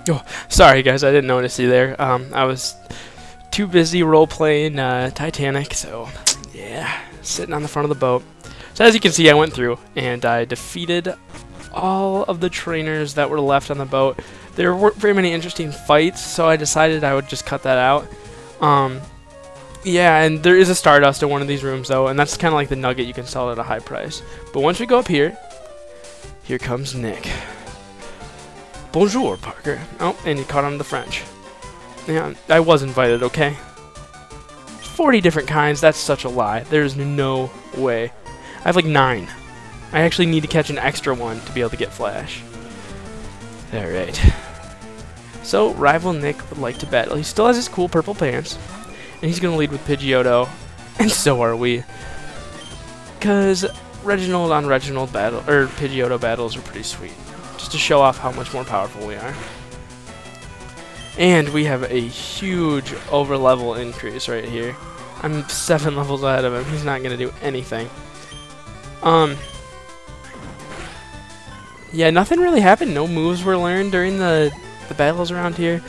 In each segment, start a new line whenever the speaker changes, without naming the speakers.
Oh, sorry guys, I didn't notice you there. I was too busy role-playing Titanic, so yeah, sitting on the front of the boat. So as you can see, I went through and I defeated all of the trainers that were left on the boat. There weren't very many interesting fights, so I decided I would just cut that out. Yeah, and there is a Stardust in one of these rooms though, and that's kind of like the nugget you can sell at a high price. But once we go up here, here comes Nick. Bonjour, Parker. Oh, and you caught on to the French. Yeah, I was invited, okay? 40 different kinds, that's such a lie. There's no way. I have like 9. I actually need to catch an extra one to be able to get Flash. Alright. So, Rival Nick would like to battle. He still has his cool purple pants. And he's going to lead with Pidgeotto. And so are we. Because Reginald on Reginald battle, or Pidgeotto battles are pretty sweet. Just to show off how much more powerful we are. And we have a huge over-level increase right here. I'm 7 levels ahead of him. He's not going to do anything. Yeah, nothing really happened. No moves were learned during the battles around here.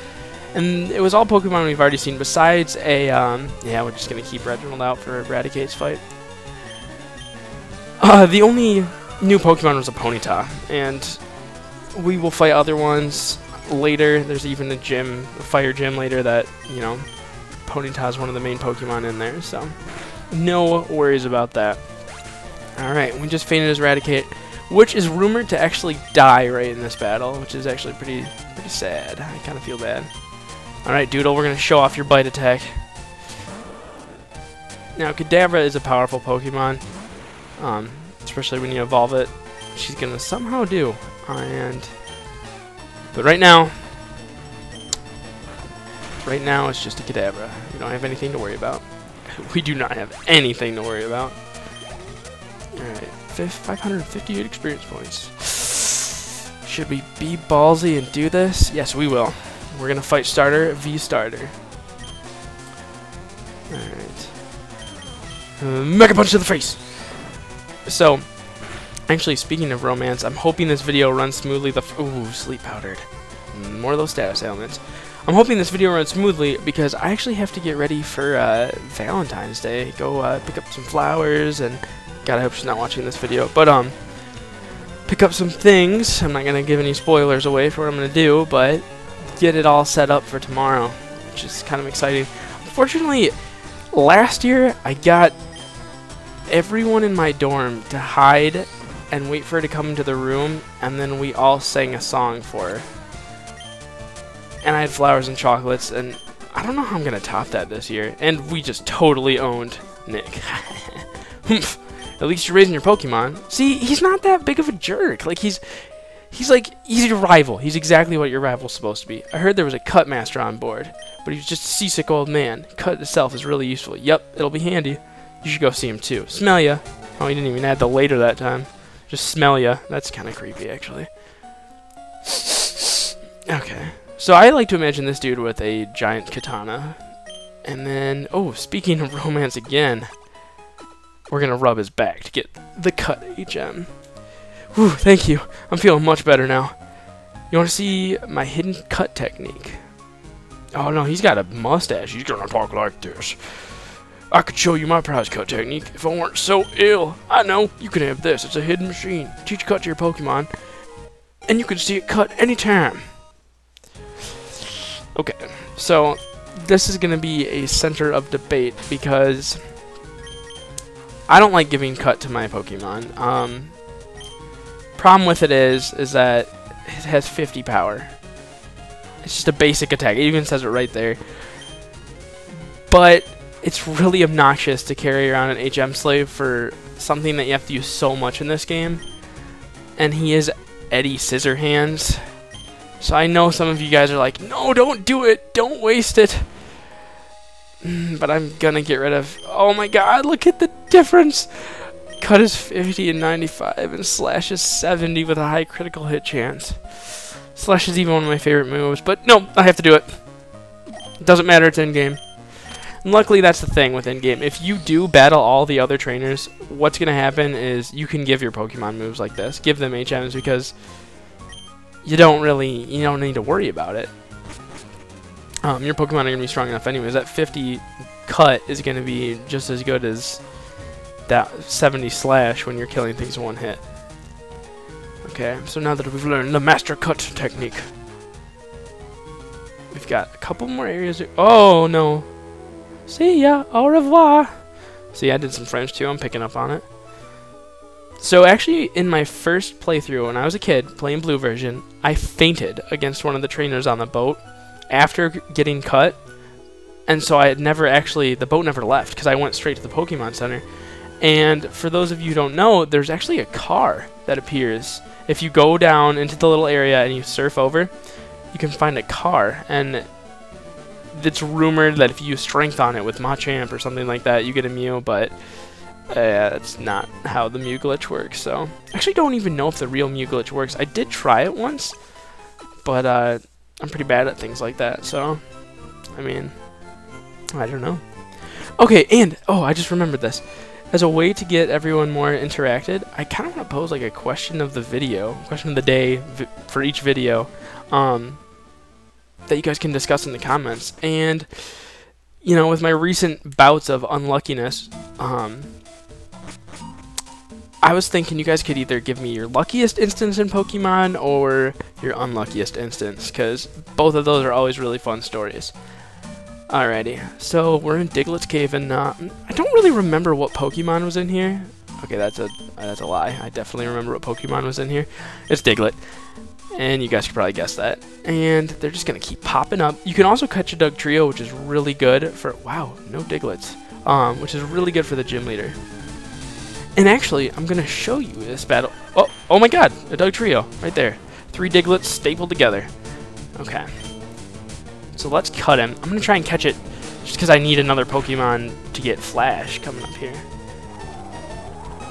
And it was all Pokemon we've already seen besides a, yeah, we're just going to keep Reginald out for Eradicate's fight. The only new Pokemon was a Ponyta, and we will fight other ones later. There's even a fire gym later that, you know, Ponyta is one of the main Pokemon in there, so no worries about that. Alright, we just fainted his Eradicate, which is rumored to actually die right in this battle, which is actually pretty sad. I kind of feel bad. Alright, Doodle, we're going to show off your bite attack. Now, Kadabra is a powerful Pokemon, especially when you evolve it. She's going to somehow do. But right now it's just a Kadabra. We don't have anything to worry about. We do not have anything to worry about. Alright, 558 experience points. Should we be ballsy and do this? Yes, we will. We're gonna fight Starter v Starter. Alright. Mega Punch to the face! So, actually, speaking of romance, I'm hoping this video runs smoothly. Ooh, sleep powdered. More of those status ailments. I'm hoping this video runs smoothly because I actually have to get ready for Valentine's Day. Go pick up some flowers and... God, I hope she's not watching this video. But, pick up some things. I'm not going to give any spoilers away for what I'm going to do, but get it all set up for tomorrow, which is kind of exciting. Unfortunately, last year, I got everyone in my dorm to hide and wait for her to come into the room, and then we all sang a song for her. And I had flowers and chocolates, and I don't know how I'm going to top that this year. And we just totally owned Nick. At least you're raising your Pokemon. See, he's not that big of a jerk. Like, he's your rival. He's exactly what your rival's supposed to be. I heard there was a Cut Master on board, but he's just a seasick old man. Cut itself is really useful. Yep, it'll be handy. You should go see him too. Smell ya. Oh, he didn't even add the later that time. Just smell ya. That's kind of creepy, actually. Okay. So I like to imagine this dude with a giant katana. And then, oh, speaking of romance again, we're going to rub his back to get the cut HM. Whew, thank you. I'm feeling much better now. You want to see my hidden cut technique? Oh no, he's got a mustache. He's going to talk like this. I could show you my prize cut technique if I weren't so ill. I know, you can have this. It's a hidden machine. Teach cut to your Pokemon, and you can see it cut anytime. Okay, so this is going to be a center of debate because I don't like giving cut to my Pokemon. Problem with it is that it has 50 power. It's just a basic attack. It even says it right there. But it's really obnoxious to carry around an HM slave for something that you have to use so much in this game. And he is Eddy Scissorhands. So I know some of you guys are like, no, don't do it. Don't waste it. But I'm gonna get rid of... Oh my god, look at the difference. Cut is 50 and 95, and Slash is 70 with a high critical hit chance. Slash is even one of my favorite moves, but no, I have to do it. It doesn't matter, it's in-game. And luckily, that's the thing with in-game. If you do battle all the other trainers, what's going to happen is you can give your Pokemon moves like this. Give them HMs because you don't need to worry about it. Your Pokemon are going to be strong enough anyways. That 50 cut is going to be just as good as that 70 slash when you're killing things in one hit. Okay, so now that we've learned the Master Cut technique, we've got a couple more areas. Oh no! See ya, au revoir. See, I did some French too. I'm picking up on it. So actually, in my first playthrough when I was a kid playing Blue version, I fainted against one of the trainers on the boat after getting cut, and so I had never actually, the boat never left because I went straight to the Pokemon Center. And for those of you who don't know, there's actually a car that appears. If you go down into the little area and you surf over, you can find a car, and it's rumored that if you use Strength on it with Machamp or something like that, you get a Mew, but that's not how the Mew glitch works. So I actually don't even know if the real Mew glitch works. I did try it once, but I'm pretty bad at things like that, so I mean, I don't know. Okay, and oh, I just remembered this. As a way to get everyone more interacted, I kind of want to pose like a question of the video, question of the day for each video, that you guys can discuss in the comments. And you know, with my recent bouts of unluckiness, I was thinking you guys could either give me your luckiest instance in Pokemon or your unluckiest instance, because both of those are always really fun stories. Alrighty, so we're in Diglett's Cave, and I don't really remember what Pokemon was in here. Okay, that's a lie. I definitely remember what Pokemon was in here. It's Diglett, and you guys could probably guess that. And they're just gonna keep popping up. You can also catch a Dugtrio, which is really good for no Digletts, which is really good for the gym leader. And actually, I'm gonna show you this battle. Oh my God, a Dugtrio right there. 3 Digletts stapled together. Okay. So let's cut him. I'm going to try and catch it just because I need another Pokemon to get Flash coming up here.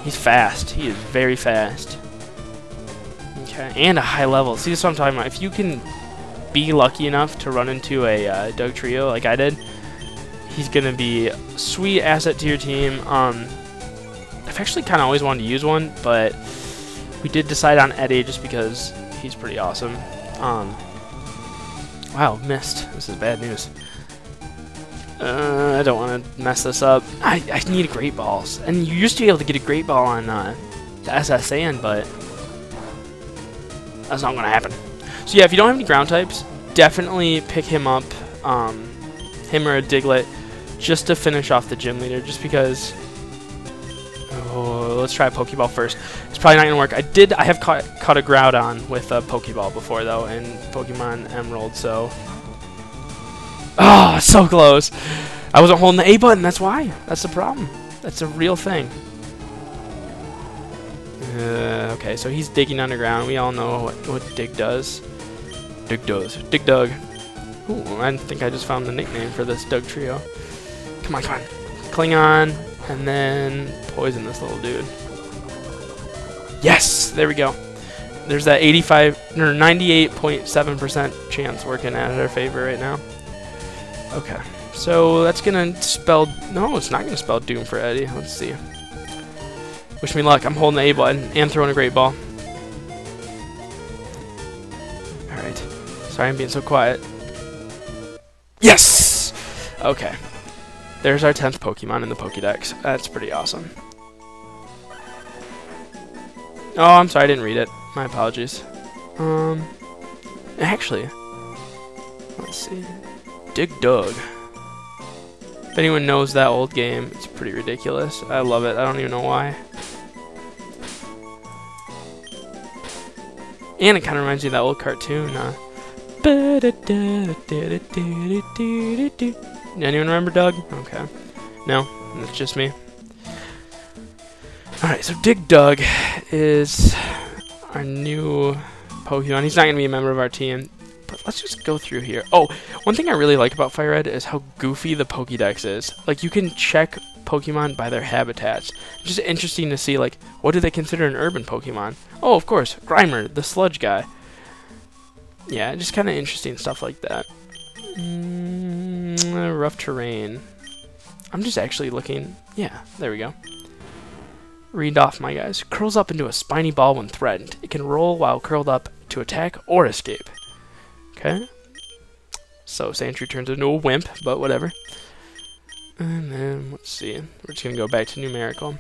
He's fast. He is very fast. Okay, and a high level. See, this is what I'm talking about. If you can be lucky enough to run into a Dugtrio like I did, he's going to be a sweet asset to your team. I've actually kind of always wanted to use one, but we did decide on Eddy just because he's pretty awesome. Wow, missed. This is bad news. I don't want to mess this up. I need Great Balls. And you used to be able to get a Great Ball on the SSN, but that's not going to happen. So yeah, if you don't have any ground types, definitely pick him up, him or a Diglett, just to finish off the gym leader, just because... Oh, let's try a Pokeball first. It's probably not going to work. I have caught a Groudon with a Pokeball before, though, in Pokemon Emerald, so... Oh, so close! I wasn't holding the A button, that's why. That's the problem. That's a real thing. Okay, so he's digging underground. We all know what Dig does. Dig Dug. Ooh, I think I just found the nickname for this Dugtrio. Come on, come on. Klingon, and then poison this little dude. Yes! There we go. There's that 98.7% chance working at our favor right now. Okay. So that's gonna spell... No, it's not gonna spell doom for Eddy. Let's see. Wish me luck. I'm holding the A button and throwing a Great Ball. Alright. Sorry I'm being so quiet. Yes! Okay. There's our 10th Pokemon in the Pokédex. That's pretty awesome. Oh, I'm sorry, I didn't read it. My apologies. Actually, let's see. Dig Dug. If anyone knows that old game, it's pretty ridiculous. I love it. I don't even know why. And it kind of reminds me of that old cartoon. Anyone remember Doug? Okay. No, it's just me. Alright, so Dig Dug is our new Pokemon. He's not going to be a member of our team, but let's just go through here. Oh, one thing I really like about Fire Red is how goofy the Pokédex is. Like, you can check Pokemon by their habitats. It's just interesting to see, like, what do they consider an urban Pokemon? Oh, of course, Grimer, the sludge guy. Yeah, just kind of interesting stuff like that. Rough terrain. I'm just actually looking. Yeah, there we go. Read off, my guys. Curls up into a spiny ball when threatened. It can roll while curled up to attack or escape. Okay. So Sandshrew turns into a wimp, but whatever. And then, let's see. We're just going to go back to numerical.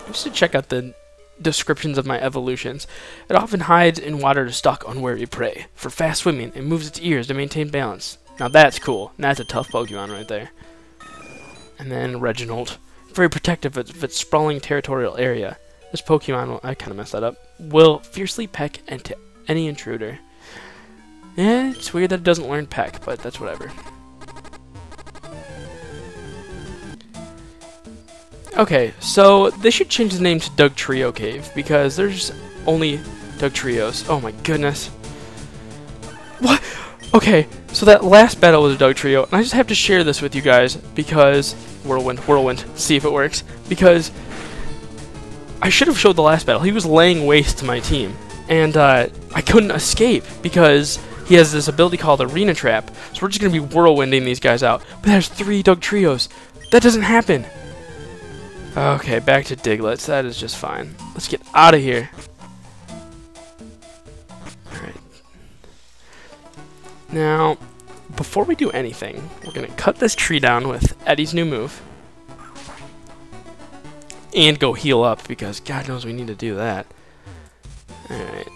Just to check out the descriptions of my evolutions. It often hides in water to stalk unwary prey. For fast swimming, it moves its ears to maintain balance. Now that's cool. That's a tough Pokemon right there. And then Reginald. Very protective of its sprawling territorial area. This Pokemon will, I kind of messed that up, will fiercely peck into any intruder. Yeah, it's weird that it doesn't learn peck, but that's whatever. Okay, so they should change the name to Dugtrio Cave, because there's only Dugtrios. Oh my goodness. What? Okay, so that last battle was a Dugtrio, and I just have to share this with you guys, because... Whirlwind, see if it works. Because I should have showed the last battle. He was laying waste to my team, and I couldn't escape, because he has this ability called Arena Trap, so we're just going to be whirlwinding these guys out. But there's 3 Dugtrios. That doesn't happen. Okay, back to Diglets. That is just fine. Let's get out of here. Alright. Now, before we do anything, we're going to cut this tree down with Eddy's new move. And go heal up, because God knows we need to do that. Alright.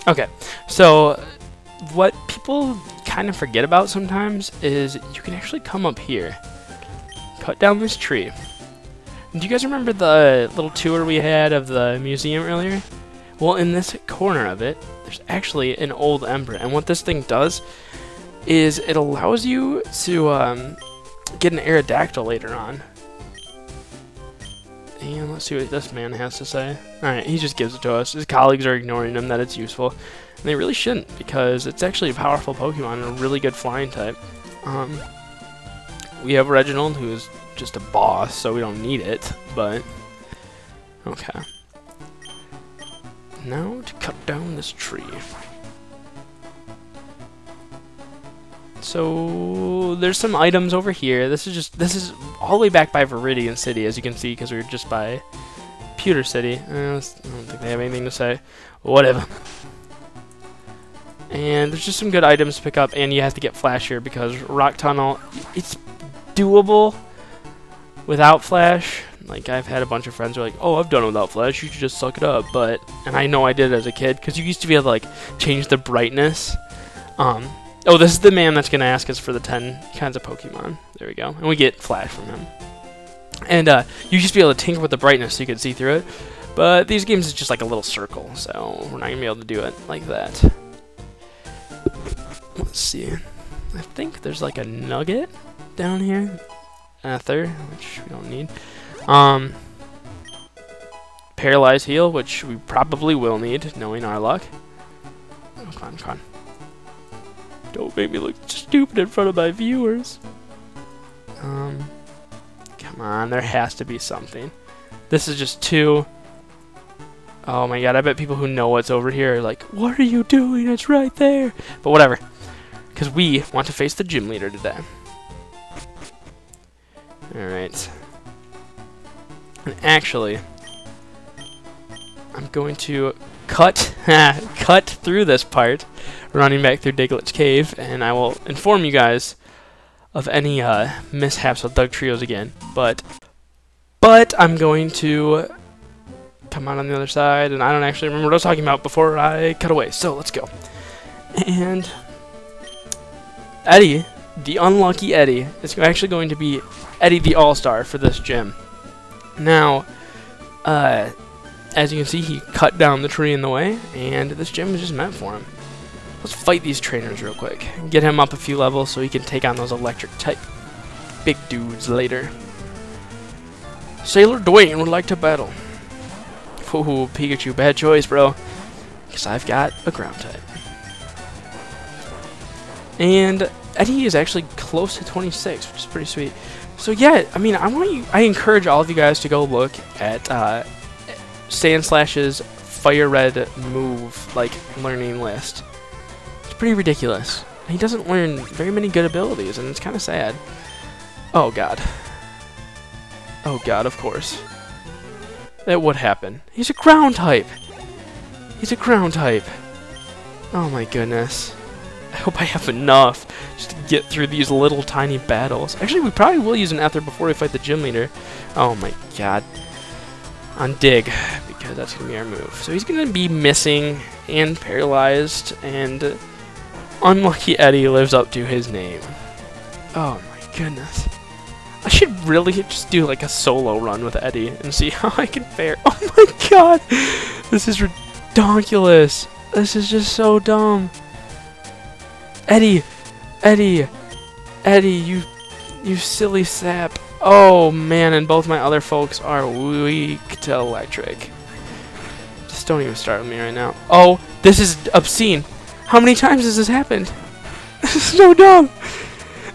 Okay, so what people kind of forget about sometimes is you can actually come up here. Cut down this tree. Do you guys remember the little tour we had of the museum earlier? Well, in this corner of it, there's actually an old ember, and what this thing does is it allows you to get an Aerodactyl later on. And let's see what this man has to say. Alright, he just gives it to us. His colleagues are ignoring him that it's useful. And they really shouldn't, because it's actually a powerful Pokemon and a really good flying type. We have Reginald, who is just a boss, so we don't need it, but... Okay. Now to cut down this tree. So there's some items over here. This is all the way back by Viridian City, as you can see, because we were just by Pewter City. I don't think they have anything to say. Whatever. And there's just some good items to pick up, and you have to get Flash here because Rock Tunnel, it's doable without Flash. Like, I've had a bunch of friends who are like, oh, I've done it without Flash, you should just suck it up. And I know I did it as a kid, because you used to be able to, like, change the brightness. Oh, this is the man that's going to ask us for the 10 kinds of Pokemon. There we go. And we get Flash from him. And you used to be able to tinker with the brightness so you could see through it. But these games is just like a little circle, so we're not going to be able to do it like that. Let's see. I think there's like a nugget down here. Ether, which we don't need. Paralyze Heal, which we probably will need, knowing our luck. Oh, come on, come on. Don't make me look stupid in front of my viewers. Come on, there has to be something. This is just 2. Oh my god, I bet people who know what's over here are like, what are you doing? It's right there. But whatever. Because we want to face the gym leader today. Alright. And actually, I'm going to cut through this part, running back through Diglett's cave, and I will inform you guys of any mishaps with Dugtrios again. But I'm going to come out on the other side, and I don't actually remember what I was talking about before I cut away. So let's go. And Eddy, the unlucky Eddy, is actually going to be Eddy the All-Star for this gym. Now, as you can see, he cut down the tree in the way, and this gym is just meant for him. Let's fight these trainers real quick. Get him up a few levels so he can take on those electric type big dudes later. Sailor Dwayne would like to battle. Ooh, Pikachu, bad choice, bro. Because I've got a ground type. And Eddy is actually close to 26, which is pretty sweet. So yeah, I mean, I encourage all of you guys to go look at Sandslash's Fire Red move, like, learning list. It's pretty ridiculous. He doesn't learn very many good abilities, and it's kind of sad. Oh god. Oh god, of course. That would happen. He's a ground type. He's a ground type. Oh my goodness. I hope I have enough just to get through these little tiny battles. Actually, we probably will use an Ether before we fight the gym leader. Oh my god. On Dig, because that's going to be our move. So he's going to be missing and paralyzed, and Unlucky Eddy lives up to his name. Oh my goodness. I should really just do like a solo run with Eddy and see how I can fare. Oh my god! This is ridiculous. This is just so dumb. Eddy! Eddy! Eddy, you silly sap. Oh man, and both my other folks are weak to electric. Just don't even start with me right now. Oh, this is obscene. How many times has this happened? This is so dumb.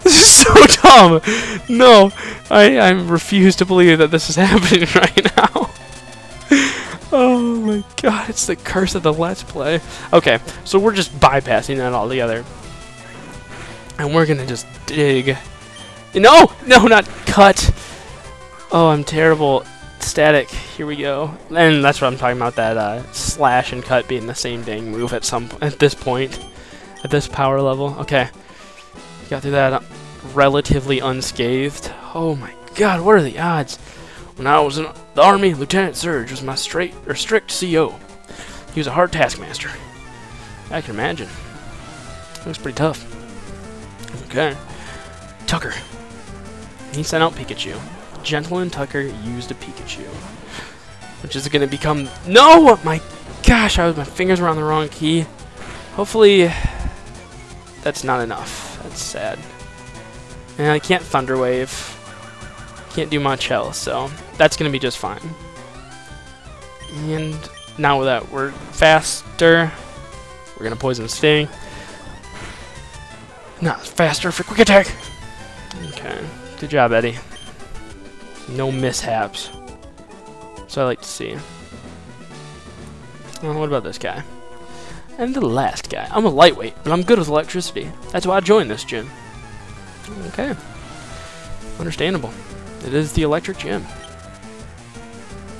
This is so dumb. No, I refuse to believe that this is happening right now. Oh my god, it's the curse of the Let's Play. Okay, so we're just bypassing that altogether. And we're gonna just dig. No! No, not cut! Oh, I'm terrible. Static. Here we go. And that's what I'm talking about, that slash and cut being the same dang move at this point. At this power level. Okay. Got through that relatively unscathed. Oh my god, what are the odds? When I was in the Army, Lieutenant Surge was my strict CO. He was a hard taskmaster. I can imagine. It was pretty tough. Okay. Tucker. He sent out Pikachu. Gentleman Tucker used a Pikachu. Which is going to become... No! My gosh, my fingers were on the wrong key. Hopefully, that's not enough. That's sad. And I can't Thunder Wave. Can't do much else, so that's going to be just fine. And now that we're faster, we're going to Poison Sting. Not faster for Quick Attack. Okay. Good job, Eddy. No mishaps. So I like to see. Well, what about this guy? And the last guy. I'm a lightweight, but I'm good with electricity. That's why I joined this gym. Okay. Understandable. It is the electric gym.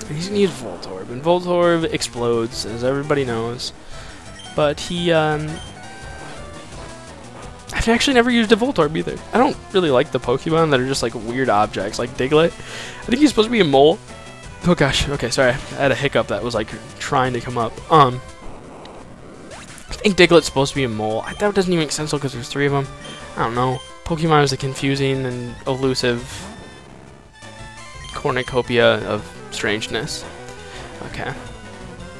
And he's gonna use Voltorb, and Voltorb explodes, as everybody knows. But he, I've actually never used a Voltorb either. I don't really like the Pokemon that are just like weird objects, like Diglett. I think he's supposed to be a mole. Oh gosh, okay, sorry. I had a hiccup that was like trying to come up. I think Diglett's supposed to be a mole. That doesn't even make sense though, because there's 3 of them. I don't know. Pokemon is a confusing and elusive cornucopia of strangeness. Okay.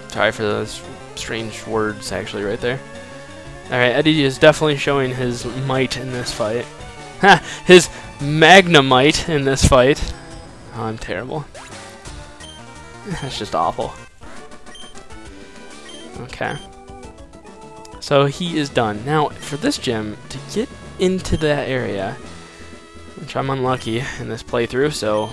Sorry for those strange words actually right there. Alright, Eddy is definitely showing his might in this fight. Ha! His Magnemite in this fight. Oh, I'm terrible. That's just awful. Okay. So he is done. Now, for this gym, to get into that area, which I'm unlucky in this playthrough, so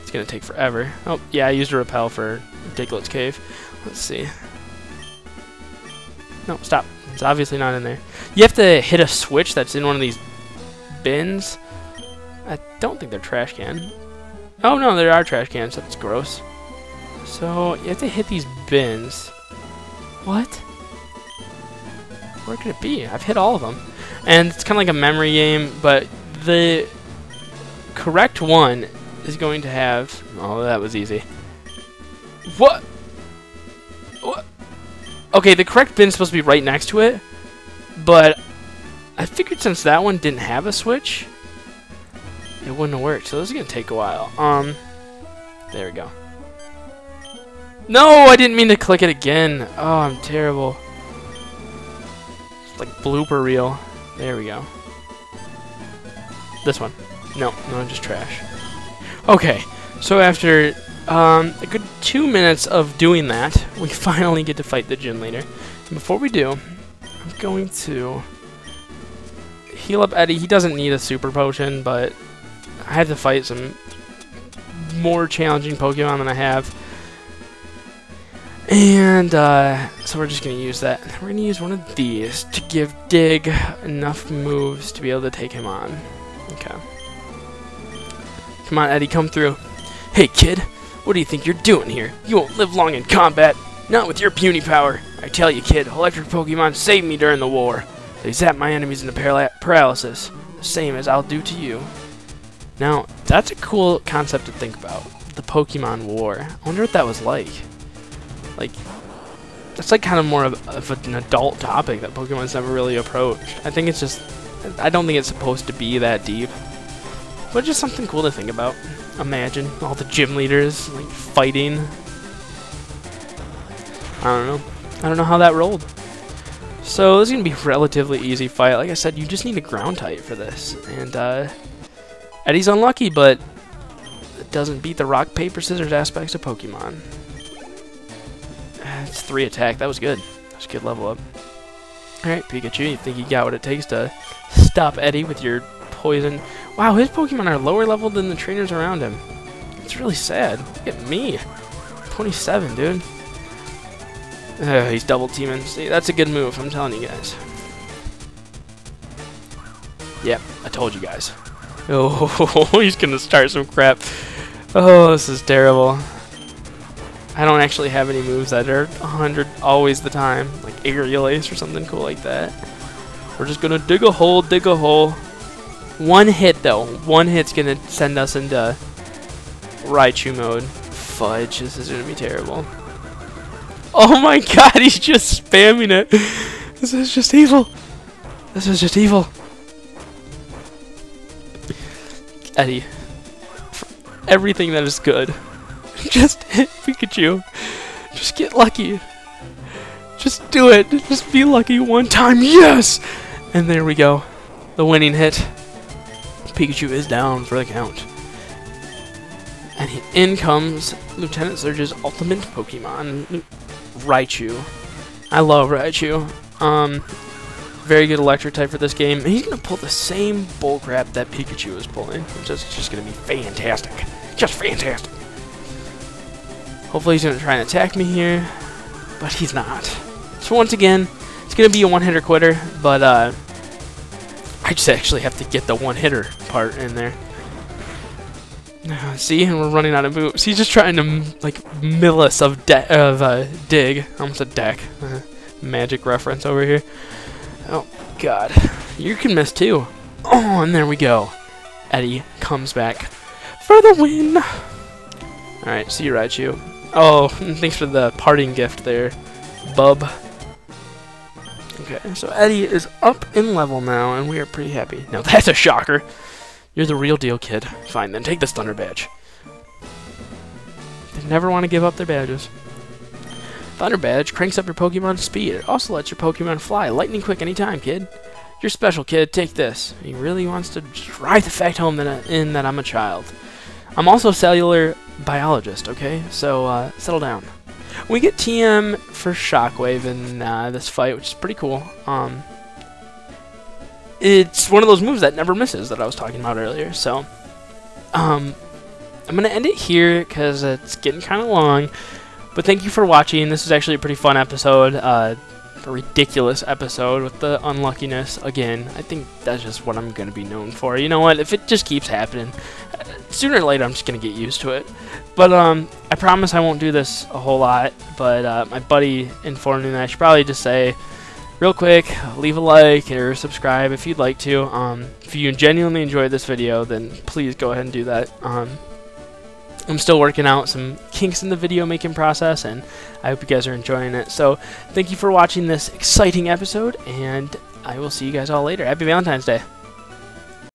it's going to take forever. Oh, yeah, I used a repel for Diglett's Cave. Let's see. No, stop. It's obviously not in there. You have to hit a switch that's in one of these bins. I don't think they're trash cans. Oh, no, there are trash cans. That's gross. So, you have to hit these bins. What? Where could it be? I've hit all of them. And it's kind of like a memory game, but the correct one is going to have... Oh, that was easy. What? What? Okay, the correct bin's supposed to be right next to it, but I figured since that one didn't have a switch, it wouldn't have worked. So this is going to take a while. There we go. No, I didn't mean to click it again. Oh, I'm terrible. It's like blooper reel. There we go. This one. No, just trash. Okay, so after a good 2 minutes of doing that, we finally get to fight the gym leader. And before we do, I'm going to heal up Eddy. He doesn't need a super potion, but I have to fight some more challenging Pokemon than I have. And so we're just going to use that. We're going to use one of these to give Dig enough moves to be able to take him on. Okay. Come on, Eddy, come through. Hey, kid. What do you think you're doing here? You won't live long in combat. Not with your puny power. I tell you, kid, electric Pokemon saved me during the war. They zap my enemies into paralysis, the same as I'll do to you. Now, that's a cool concept to think about. The Pokemon War. I wonder what that was like. Like, that's like kind of more of an adult topic that Pokemon's never really approached. I think it's just, I don't think it's supposed to be that deep. But just something cool to think about. Imagine all the gym leaders, like, fighting. I don't know. I don't know how that rolled. So, this is going to be a relatively easy fight. Like I said, you just need a ground type for this. And, Eddy's unlucky, but it doesn't beat the rock, paper, scissors aspects of Pokemon. It's 3 attack. That was good. That was a good level up. Alright, Pikachu, you think you got what it takes to stop Eddy with your poison? Wow, his Pokemon are lower level than the trainers around him. It's really sad. Look at me. 27, dude. He's double teaming. See, that's a good move, I'm telling you guys. Yep, I told you guys. Oh, he's gonna start some crap. Oh, this is terrible. I don't actually have any moves that are 100 always the time, like Aerial Ace or something cool like that. We're just gonna dig a hole, dig a hole. One hit though, one hit's gonna send us into Raichu mode. Fudge, this is gonna be terrible. Oh my god, he's just spamming it. This is just evil. This is just evil. Eddy, for everything that is good, just hit Pikachu. Just get lucky. Just do it. Just be lucky one time. Yes! And there we go. The winning hit. Pikachu is down for the count. And in comes Lieutenant Surge's ultimate Pokemon, Raichu. I love Raichu. Very good electric type for this game. And he's going to pull the same bullcrap that Pikachu is pulling, which is just going to be fantastic. Just fantastic. Hopefully he's going to try and attack me here, but he's not. So once again, it's going to be a one-hitter quitter, but I just actually have to get the one-hitter part in there. See, and we're running out of moves. He's just trying to, like, mill us of dig. Almost a deck. Magic reference over here. Oh, God. You can miss, too. Oh, and there we go. Eddy comes back for the win. Alright, see you, Raichu. Oh, thanks for the parting gift there, bub. Okay, so Eddy is up in level now, and we are pretty happy. Now, that's a shocker. You're the real deal, kid. Fine, then take this Thunder Badge. They never want to give up their badges. Thunder Badge cranks up your Pokemon's speed. It also lets your Pokemon fly lightning quick anytime, kid. You're special, kid. Take this. He really wants to drive the fact home that I'm a child. I'm also a cellular biologist, okay? So, settle down. We get TM for Shockwave in this fight, which is pretty cool. It's one of those moves that never misses that I was talking about earlier. So, I'm going to end it here because it's getting kind of long. But thank you for watching. This is actually a pretty fun episode. A ridiculous episode with the unluckiness. Again, I think that's just what I'm going to be known for. You know what? If it just keeps happening, sooner or later I'm just going to get used to it. But I promise I won't do this a whole lot. But my buddy informed me that I should probably just say, real quick, leave a like or subscribe if you'd like to. If you genuinely enjoyed this video, then please go ahead and do that. I'm still working out some kinks in the video making process, and I hope you guys are enjoying it. So thank you for watching this exciting episode, and I will see you guys all later. Happy Valentine's Day.